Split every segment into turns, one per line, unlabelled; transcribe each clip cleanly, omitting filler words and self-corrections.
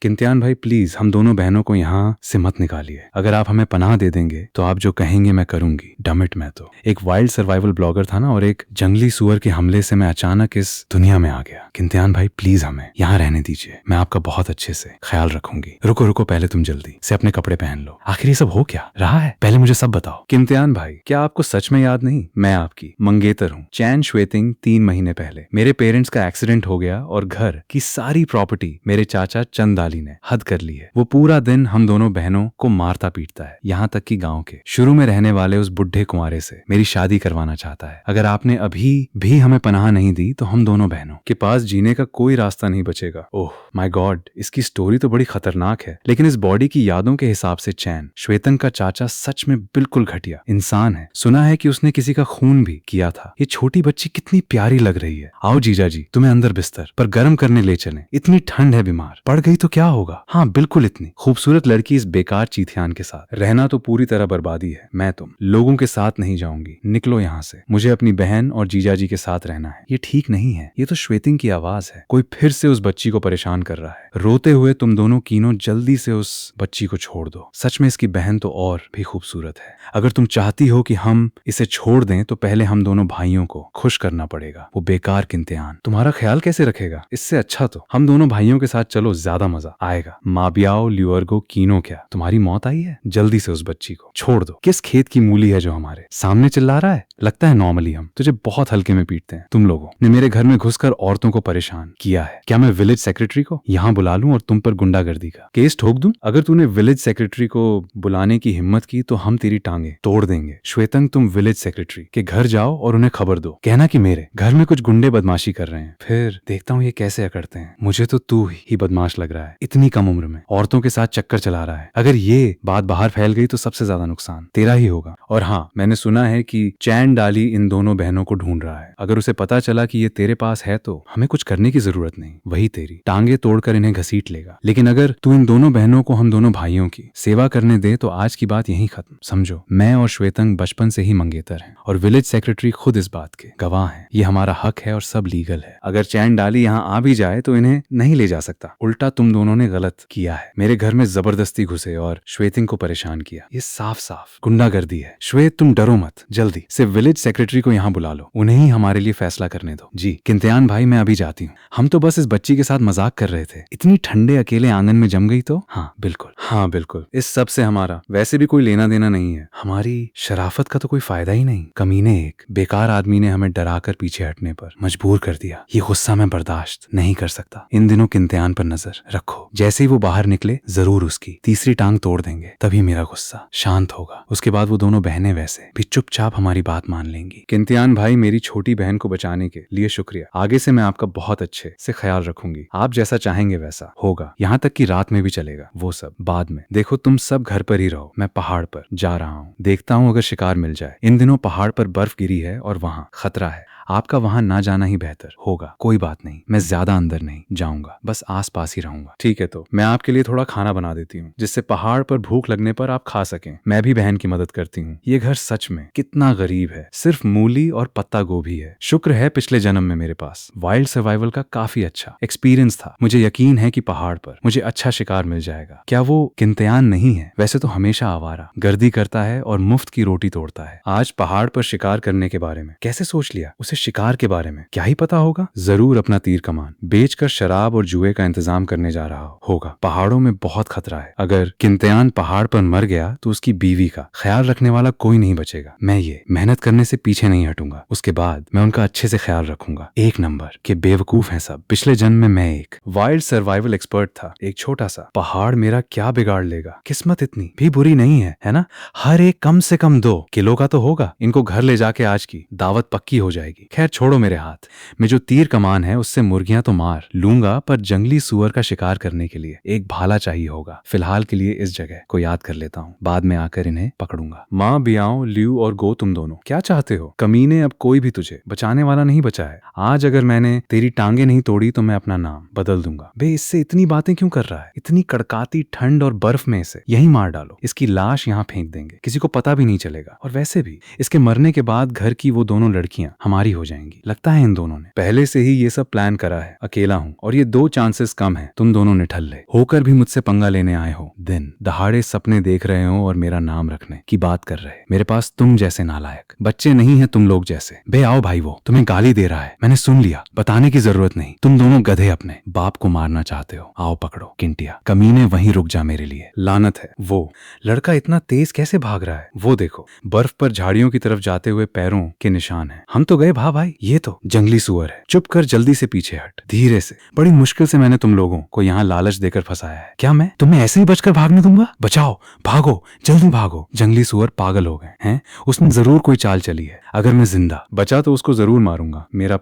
किंतियान भाई प्लीज हम दोनों बहनों को यहाँ से मत निकालिए। अगर आप हमें पनाह दे देंगे तो आप जो कहेंगे मैं करूंगी। डमिट, मैं तो एक वाइल्ड सर्वाइवल ब्लॉगर था ना, और एक जंगली सुअर के हमले से मैं अचानक इस दुनिया में आ गया। किंतियान भाई प्लीज हमें यहाँ रहने दीजिए, मैं आपका बहुत अच्छे से ख्याल रखूंगी। रुको रुको, पहले तुम जल्दी से अपने कपड़े पहन लो। आखिर ये सब हो क्या रहा है, पहले मुझे सब बताओ। किंतियान भाई क्या आपको सच में याद नहीं, मैं आपकी मंगेतर हूँ चैन श्वेतिंग। 3 महीने पहले मेरे पेरेंट्स का एक्सीडेंट हो गया और घर की सारी प्रॉपर्टी मेरे चाचा चंदाली ने हद कर ली है। वो पूरा दिन हम दोनों बहनों को मारता पीटता है, यहाँ तक कि गांव के शुरू में रहने वाले उस बुढ़े कुंवारे से मेरी शादी करवाना चाहता है। अगर आपने अभी भी हमें पनाह नहीं दी तो हम दोनों बहनों के पास जीने का कोई रास्ता नहीं बचेगा। ओह माय गॉड, इसकी स्टोरी तो बड़ी खतरनाक है, लेकिन इस बॉडी की यादों के हिसाब से चैन श्वेतंग का चाचा सच में बिल्कुल घटिया इंसान है। सुना है कि उसने किसी का खून भी किया था। ये छोटी बच्ची कितनी प्यारी लग रही है। आओ जीजा जी, तुम्हें अंदर बिस्तर पर गर्म करने ले चलें। इतनी ठंड है, बीमार पड़ गई तो क्या होगा। हाँ बिल्कुल, इतनी खूबसूरत लड़की इस बेकार चीथियान के साथ रहना तो पूरी तरह बर्बादी है। मैं तुम लोगों के साथ नहीं जाऊंगी, निकलो यहाँ से। मुझे अपनी बहन और जीजा जी के साथ रहना है। ये ठीक नहीं है, ये तो श्वेतिंग की आवाज है। कोई फिर से उस बच्ची को परेशान कर रहा है। रोते हुए तुम दोनों कीनों जल्दी से उस बच्ची को छोड़ दो। सच में इसकी बहन तो और भी खूबसूरत है। अगर तुम चाहती हो कि हम इसे छोड़ दें तो पहले हम दोनों भाइयों को खुश करना पड़ेगा। वो बेकार किंतियान तुम्हारा ख्याल कैसे रखेगा। इससे अच्छा तो हम दोनों भाइयों के साथ चलो, ज्यादा मजा आएगा। माबियाओ ल्यूअर्गो कीनो, क्या तुम्हारी मौत आई है? जल्दी से उस बच्ची को छोड़ दो। किस खेत की मूली है जो हमारे सामने चिल्ला रहा है? लगता है नॉर्मली हम तुझे बहुत हल्के में पीटते हैं। तुम लोगों ने मेरे घर में घुसकर औरतों को परेशान किया है। क्या मैं विलेज सेक्रेटरी को यहाँ बुला लूं और तुम पर गुंडागर्दी का केस ठोक दूं? अगर तूने विलेज सेक्रेटरी को बुलाने की हिम्मत की तो हम तेरी टांगे तोड़ देंगे। श्वेतंग, तुम विलेज सेक्रेटरी के घर जाओ और उन्हें खबर दो। कहना कि मेरे घर में कुछ गुंडे बदमाशी कर रहे हैं। फिर देखता हूँ ये कैसे अकड़ते हैं। मुझे तो तू ही बदमाश लग रहा है। इतनी कम उम्र में औरतों के साथ चक्कर चला रहा है। अगर ये बात बाहर फैल गई तो सबसे ज्यादा नुकसान तेरा ही होगा। और हाँ, मैंने सुना है कि चैन डाली इन दोनों बहनों को ढूंढ रहा है। अगर उसे पता चला कि ये तेरे पास है तो हमें कुछ करने की जरूरत नहीं, वही तेरी टांगे तोड़कर इन्हें घसीट लेगा। लेकिन अगर तू इन दोनों बहनों को हम दोनों भाइयों की सेवा करने दे तो आज की बात यहीं खत्म। समझो, मैं और श्वेतंग बचपन से ही मंगेतर हैं और विलेज सेक्रेटरी खुद इस बात के गवाह हैं। ये हमारा हक है और सब लीगल है। अगर चैन डाली यहाँ आ भी जाए तो इन्हें नहीं ले जा सकता। उल्टा तुम दोनों ने गलत किया है, मेरे घर में जबरदस्ती घुसे और श्वेतिंग को परेशान किया। ये साफ साफ गुंडागर्दी है। श्वेत, तुम डरो मत, जल्दी से विलेज सेक्रेटरी को यहाँ बुला लो। उन्हें ही हमारे लिए फैसला करने दो। जी किंतियान भाई, मैं अभी जाती हूँ। हम तो बस इस बच्ची के साथ मजाक कर रहे थे। इतनी ठंडे अकेले आंगन में जम गई तो? हाँ बिल्कुल, हाँ बिल्कुल। इस सब से हमारा वैसे भी कोई लेना देना नहीं है। हमारी शराफत का तो कोई फायदा ही नहीं। कमीने, एक बेकार आदमी ने हमें डराकर पीछे हटने पर मजबूर कर दिया। ये गुस्सा मैं बर्दाश्त नहीं कर सकता। इन दिनों किंतियान पर नजर रखो। जैसे ही वो बाहर निकले जरूर उसकी तीसरी टांग तोड़ देंगे, तभी मेरा गुस्सा शांत होगा। उसके बाद वो दोनों बहनें वैसे भी चुपचाप हमारी बात मान लेंगी। किंतियान भाई, मेरी छोटी बहन को बचाने के लिए शुक्रिया। आगे से मैं आपका बहुत अच्छे से ख्याल रखूंगी। आप जैसा चाहेंगे वैसा होगा, यहाँ तक कि रात में भी चलेगा। वो सब बाद में। देखो, तुम सब घर पर ही रहो। मैं पहाड़ पर जा रहा हूँ, देखता हूँ अगर शिकार मिल जाए। इन दिनों पहाड़ पर बर्फ गिरी है और वहाँ खतरा है। आपका वहां ना जाना ही बेहतर होगा। कोई बात नहीं, मैं ज्यादा अंदर नहीं जाऊंगा, बस आस पास ही रहूंगा। ठीक है, तो मैं आपके लिए थोड़ा खाना बना देती हूँ जिससे पहाड़ पर भूख लगने पर आप खा सकें। मैं भी बहन की मदद करती हूँ। ये घर सच में कितना गरीब है, सिर्फ मूली और पत्ता गोभी है। शुक्र है पिछले जन्म में मेरे पास वाइल्ड सर्वाइवल का काफी अच्छा एक्सपीरियंस था। मुझे यकीन है कि पहाड़ पर मुझे अच्छा शिकार मिल जाएगा। क्या वो किंतियान नहीं है? वैसे तो हमेशा आवारा गर्दी करता है और मुफ्त की रोटी तोड़ता है। आज पहाड़ पर शिकार करने के बारे में कैसे सोच लिया? उसे शिकार के बारे में क्या ही पता होगा। जरूर अपना तीर कमान बेचकर शराब और जुए का इंतजाम करने जा रहा होगा। पहाड़ों में बहुत खतरा है। अगर किंतियान पहाड़ पर मर गया तो उसकी बीवी का ख्याल रखने वाला कोई नहीं बचेगा। मैं ये मेहनत करने से पीछे नहीं हटूंगा। उसके बाद मैं उनका अच्छे से ख्याल रखूंगा। एक नंबर के बेवकूफ हैं सब। पिछले जन्म में मैं एक वाइल्ड सर्वाइवल एक्सपर्ट था। एक छोटा सा पहाड़ मेरा क्या बिगाड़ लेगा। किस्मत इतनी भी बुरी नहीं है ना? हर एक कम से कम 2 किलो का तो होगा। इनको घर ले जाके आज की दावत पक्की हो जाएगी। खैर छोड़ो, मेरे हाथ में जो तीर कमान है उससे मुर्गियां तो मार लूंगा, पर जंगली सुअर का शिकार करने के लिए एक भाला चाहिए होगा। फिलहाल के लिए इस जगह को याद कर लेता हूँ, बाद में आकर इन्हें पकड़ूंगा। माँ, बियाओ, ल्यू और गो, तुम दोनों क्या चाहते हो? कमीने, अब कोई भी तुझे बचाने वाला नहीं बचा है। आज अगर मैंने तेरी टांगे नहीं तोड़ी तो मैं अपना नाम बदल दूंगा। बे, इससे इतनी बातें क्यों कर रहा है? इतनी कड़काती ठंड और बर्फ में इसे यहीं मार डालो। इसकी लाश यहाँ फेंक देंगे, किसी को पता भी नहीं चलेगा। और वैसे भी इसके मरने के बाद घर की वो दोनों लड़कियां हमारी हो जाएंगी। लगता है इन दोनों ने पहले से ही ये सब प्लान करा है। अकेला हूँ और ये 2 चांसेस कम है तुम दोनों निठल्ले होकर भी मुझसे पंगा लेने आए हो। दिन दहाड़े सपने देख रहे हो और मेरा नाम रखने की बात कर रहे। मेरे पास तुम जैसे नालायक बच्चे नहीं है तुम लोग जैसे। बे आओ भाई, वो तुम्हें गाली दे रहा है, मैंने सुन लिया, बताने की जरूरत नहीं। तुम दोनों गधे अपने बाप को मारना चाहते हो। आओ पकड़ो किंटिया, कमीने वहीं रुक जा मेरे लिए। लानत है, वो लड़का इतना तेज कैसे भाग रहा है? वो देखो बर्फ पर झाड़ियों की तरफ जाते हुए पैरों के निशान है। हम तो गए भाई, ये तो जंगली सुअर है। चुप कर, जल्दी से पीछे हट। धीरे से, बड़ी मुश्किल से मैंने तुम लोगों को यहाँ लालच देकर फंसाया है। क्या मैं तुम्हें ऐसे ही बचकर भागने दूंगा? बचाओ, भागो, जल्दी भागो। जंगली सुअर पागल हो गए हैं, उसने जरूर कोई चाल चली है। अगर मैं जिंदा बचा तो उसको जरूर मारूंगा। मेरा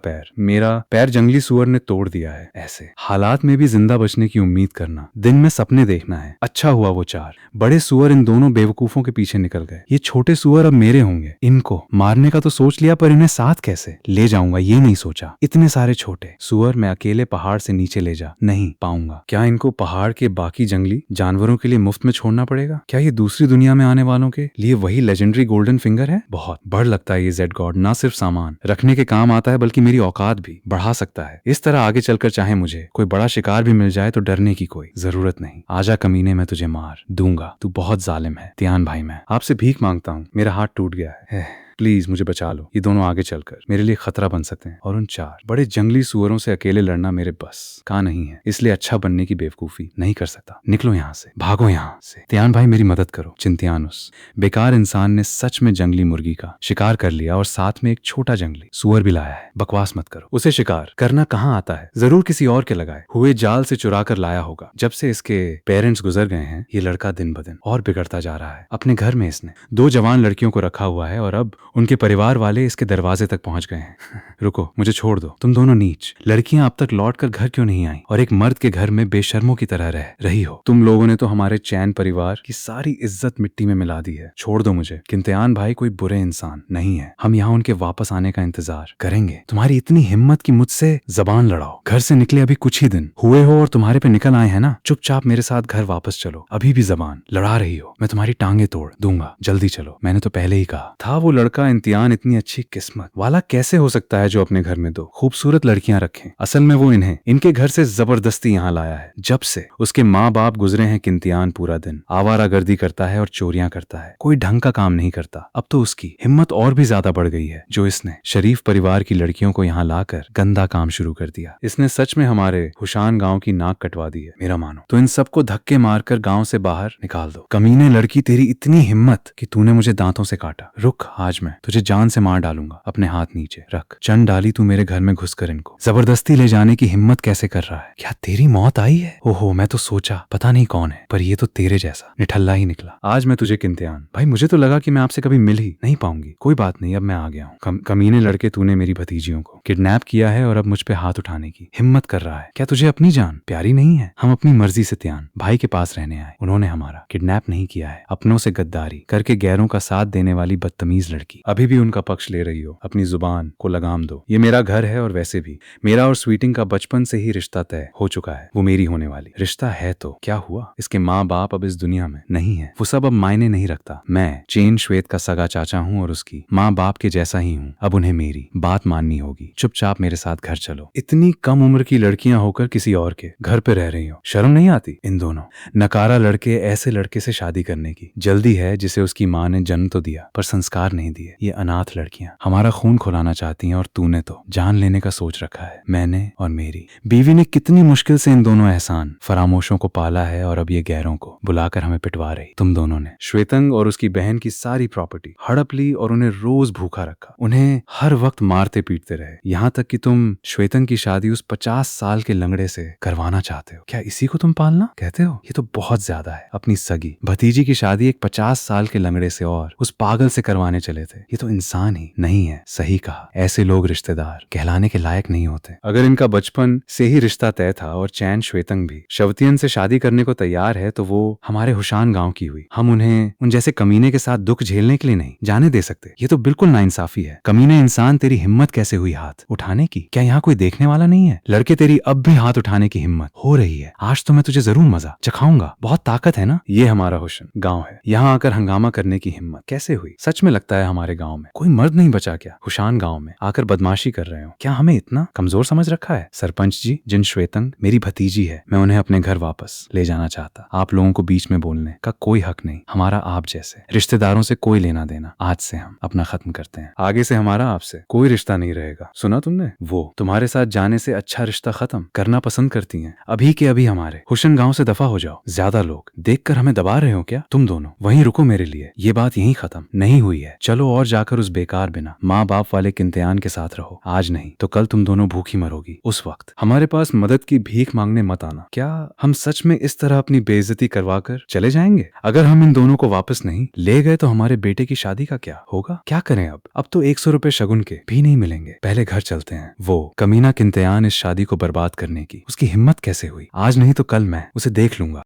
पैर जंगली सुअर ने तोड़ दिया है। ऐसे हालात में भी जिंदा बचने की उम्मीद करना, दिन में सपने देखना है। अच्छा हुआ वो 4 बड़े सुअर इन दोनों बेवकूफों के पीछे निकल गए। ये छोटे सुअर अब मेरे होंगे। इनको मारने का तो सोच लिया, पर इन्हें साथ कैसे ले जाऊंगा ये नहीं सोचा। इतने सारे छोटे सुअर मैं अकेले पहाड़ से नीचे ले जा नहीं पाऊंगा। क्या इनको पहाड़ के बाकी जंगली जानवरों के लिए मुफ्त में छोड़ना पड़ेगा? क्या ये दूसरी दुनिया में आने वालों के लिए वही लेजेंडरी गोल्डन फिंगर है? बहुत बड़ लगता है ये जेड गॉड, ना सिर्फ सामान रखने के काम आता है बल्कि मेरी औकात भी बढ़ा सकता है। इस तरह आगे चलकर चाहे मुझे कोई बड़ा शिकार भी मिल जाए तो डरने की कोई जरूरत नहीं। आजा कमीने, मैं तुझे मार दूंगा, तू बहुत जालिम है। त्यान भाई, मैं आपसे भीख मांगता हूँ, मेरा हाथ टूट गया है, प्लीज मुझे बचा लो। ये दोनों आगे चलकर मेरे लिए खतरा बन सकते हैं और उन 4 बड़े जंगली सुअरों से अकेले लड़ना मेरे बस का नहीं है। इसलिए अच्छा बनने की बेवकूफी नहीं कर सकता। निकलो यहाँ से, भागो यहाँ से। त्यान भाई मेरी मदद करो। चिंत्यानुस बेकार इंसान ने सच में जंगली मुर्गी का शिकार कर लिया और साथ में एक छोटा जंगली सुअर भी लाया है। बकवास मत करो, उसे शिकार करना कहाँ आता है? जरूर किसी और के लगाए हुए जाल से चुरा कर लाया होगा। जब से इसके पेरेंट्स गुजर गए हैं ये लड़का दिन ब दिन और बिगड़ता जा रहा है। अपने घर में इसने 2 जवान लड़कियों को रखा हुआ है और अब उनके परिवार वाले इसके दरवाजे तक पहुंच गए हैं। रुको, मुझे छोड़ दो। तुम दोनों नीच लड़कियां अब तक लौटकर घर क्यों नहीं आई और एक मर्द के घर में बेशर्मों की तरह रह रही हो? तुम लोगों ने तो हमारे चैन परिवार की सारी इज्जत मिट्टी में मिला दी है। छोड़ दो मुझे। किंतियान भाई कोई बुरे इंसान नहीं है। हम यहाँ उनके वापस आने का इंतजार करेंगे। तुम्हारी इतनी हिम्मत कि मुझसे जबान लड़ाओ। घर से निकले अभी कुछ ही दिन हुए हो और तुम्हारे पे निकल आए हैं ना। चुपचाप मेरे साथ घर वापस चलो। अभी भी जबान लड़ा रही हो, मैं तुम्हारी टांगे तोड़ दूंगा। जल्दी चलो, मैंने तो पहले ही कहा था। वो लड़का इम्तियान इतनी अच्छी किस्मत वाला कैसे हो सकता है जो अपने घर में 2 खूबसूरत लड़कियां रखें? असल में वो इन्हें इनके घर से जबरदस्ती यहाँ लाया है। जब से उसके माँ बाप गुजरे हैं किंतियान पूरा दिन आवारागर्दी करता है और चोरियां करता है। कोई ढंग का काम नहीं करता। अब तो उसकी हिम्मत और भी ज्यादा बढ़ गई है जो इसने शरीफ परिवार की लड़कियों को यहाँ लाकर गंदा काम शुरू कर दिया। इसने सच में हमारे हुशान गाँव की नाक कटवा दी है। मेरा मानो तो इन सबको धक्के मारकर गाँव से बाहर निकाल दो। कमीने लड़की, तेरी इतनी हिम्मत कि तूने मुझे दांतों से काटा। रुक, आज मैं तुझे जान से मार डालूंगा। अपने हाथ नीचे रख। चंड डाली तू मेरे घर में घुसकर इनको जबरदस्ती ले जाने की हिम्मत कैसे कर रहा है? क्या तेरी मौत आई है? ओहो, मैं तो सोचा पता नहीं कौन है, पर ये तो तेरे जैसा निठल्ला ही निकला। आज मैं तुझे किंतियान भाई, मुझे तो लगा कि मैं आपसे कभी मिल ही नहीं पाऊंगी। कोई बात नहीं, अब मैं आ गया हूँ। कमीने लड़के, तूने मेरी भतीजियों को किडनैप किया है और अब मुझ पे हाथ उठाने की हिम्मत कर रहा है। क्या तुझे अपनी जान प्यारी नहीं है? हम अपनी मर्जी से त्यान भाई के पास रहने आए। उन्होंने हमारा किडनैप नहीं किया है। अपनों से गद्दारी करके गैरों का साथ देने वाली बदतमीज लड़की अभी भी उनका पक्ष ले रही हो। अपनी जुबान को लगाम दो। ये मेरा घर है और वैसे भी मेरा और स्वीटिंग का बचपन से ही रिश्ता तय हो चुका है। वो मेरी होने वाली रिश्ता है तो क्या हुआ? इसके माँ बाप अब इस दुनिया में नहीं है। वो सब अब मायने नहीं रखता। मैं चेन श्वेत का सगा चाचा हूँ और उसकी माँ बाप के जैसा ही हूँ। अब उन्हें मेरी बात माननी होगी। चुपचाप मेरे साथ घर चलो। इतनी कम उम्र की लड़कियां होकर किसी और के घर पे रह रही हो, शर्म नहीं आती? इन दोनों नकारा लड़के ऐसे लड़के से शादी करने की जल्दी है जिसे उसकी माँ ने जन्म तो दिया पर संस्कार नहीं दिए। ये अनाथ लड़कियां हमारा खून खुलाना चाहती हैं और तूने तो जान लेने का सोच रखा है। मैंने और मेरी बीवी ने कितनी मुश्किल से इन दोनों एहसान फरामोशों को पाला है और अब ये गैरों को बुलाकर हमें पिटवा रही। तुम दोनों ने श्वेतंग और उसकी बहन की सारी प्रॉपर्टी हड़प ली और उन्हें रोज भूखा रखा। उन्हें हर वक्त मारते पीटते रहे, यहाँ तक कि तुम श्वेतंग की शादी उस 50 साल के लंगड़े से करवाना चाहते हो। क्या इसी को तुम पालना कहते हो? ये तो बहुत ज्यादा है। अपनी सगी भतीजी की शादी एक 50 साल के लंगड़े से और उस पागल से करवाने चले थे। ये तो इंसान ही नहीं है। सही कहा, ऐसे लोग रिश्तेदार कहलाने के लायक नहीं होते। अगर इनका बचपन से ही रिश्ता तय था और चैन श्वेतंग भी शवतियन से शादी करने को तैयार है तो वो हमारे हुशान गांव की हुई। हम उन्हें उन जैसे कमीने के साथ दुख झेलने के लिए नहीं जाने दे सकते। ये तो बिल्कुल नाइंसाफी है। कमीने इंसान, तेरी हिम्मत कैसे हुई हाथ उठाने की? क्या यहाँ कोई देखने वाला नहीं है? लड़के, तेरी अब भी हाथ उठाने की हिम्मत हो रही है। आज तो मैं तुझे जरूर मजा चखाऊंगा। बहुत ताकत है ना? ये हमारा हुस्न गाँव है, यहाँ आकर हंगामा करने की हिम्मत कैसे हुई? सच में लगता है हमारे गांव में, कोई मर्द नहीं बचा क्या? हुशान गांव में आकर बदमाशी कर रहे हो, क्या हमें इतना कमजोर समझ रखा है? सरपंच जी, जिन श्वेतंग मेरी भतीजी है, मैं उन्हें अपने घर वापस ले जाना चाहता। आप लोगों को बीच में बोलने का कोई हक नहीं। हमारा आप जैसे रिश्तेदारों से कोई लेना देना। आज से हम अपना खत्म करते हैं। आगे से हमारा आपसे कोई रिश्ता नहीं रहेगा। सुना तुमने? वो तुम्हारे साथ जाने से अच्छा रिश्ता खत्म करना पसंद करती हैं। अभी के अभी हमारे हुशन गांव से दफा हो जाओ। ज्यादा लोग देखकर हमें दबा रहे हो क्या? तुम दोनों वहीं रुको मेरे लिए। ये बात यहीं खत्म नहीं हुई है। चलो और जाकर उस बेकार बिना माँ बाप वाले किम्तियान के साथ रहो। आज नहीं तो कल तुम दोनों भूखी मरोगी। उस वक्त हमारे पास मदद की भीख मांगने मत आना। क्या हम सच में इस तरह अपनी बेइज्जती करवा कर चले जाएंगे? अगर हम इन दोनों को वापस नहीं ले गए तो हमारे बेटे की शादी का क्या होगा? क्या करें अब तो 100 रुपए शगुन के भी नहीं मिलेंगे। पहले घर चलते हैं। वो कमीना किम्तियान इस शादी को बर्बाद करने की उसकी हिम्मत कैसे हुई? आज नहीं तो कल मैं उसे देख लूंगा।